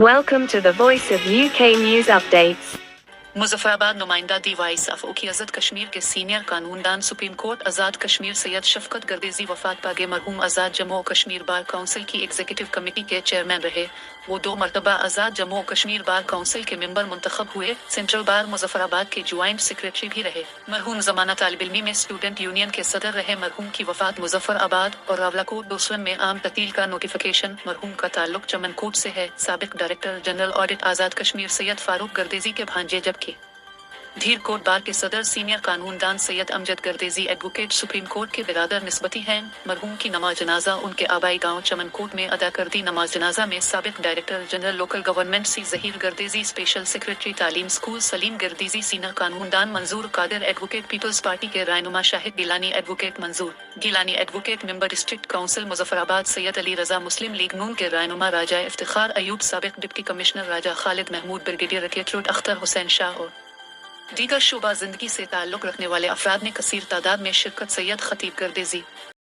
Welcome to the Voice of UK News Updates. Muzaffarabad नुमाइंदा दी vice of की अजद कश्मीर के सीनियर कानूनदान सुप्रीम कोर्ट आज़ाद कश्मीर सैयद शफकत गर्देजी वफात पागे मरहूम आज़ाद जम्मू और कश्मीर बार काउंसिल की एग्जीक्यूटिव कमेटी के चेयरमैन रहे। वो 2 मरतबा आज़ाद जम्मू और कश्मीर बार काउंसिल के मेंबर मुंतखब हुए। सेंट्रल बार मुजफ्फराबाद के ज्वाइंट सेक्रेटरी भी रहे। मरहूम ज़माना तालिब इल्मी में स्टूडेंट यूनियन के सदर रहे। मरहूम की वफात मुजफ्फराबाद और रावलाकोट दोसरन में आम ततील का नोटिफिकेशन। मरहूम का ताल्लुक चमनकोट से है। साबिक director general audit Azad Kashmir Syed Farooq Gardezi के भांजे, जबकि धीर कोट बार के सदर सीनियर कानूनदान Syed Amjad Gardezi advocate supreme court के बिरादर निस्बती हैं। मरहूम की नमाज जनाजा उनके आबाई गांव चमनकोट में अदा कर दी। नमाज जनाजा में साबिक डायरेक्टर जनरल लोकल गवर्नमेंट सी जहीर गर्देजी, स्पेशल सेक्रेटरी तालीम स्कूल सलीम गर्देजी, सीनियर कानूनदान मंजूर कादिर एडवोकेट, पीपल्स पार्टी के रहनुमा Shahid Gilani advocate, Manzoor Gilani advocate, member district council Muzaffarabad Syed Ali Raza, Muslim league Noon के रहनुमा राजा इफ्तिखार अयूब, साबिक deputy commissioner Raja Khalid Mahmood, brigadier recruit Akhtar Hussain Shah और दीगर शोबा जिंदगी से ताल्लुक रखने वाले अफराद ने कसीर तादाद में शिरकत। सैयद खतीब गर्देजी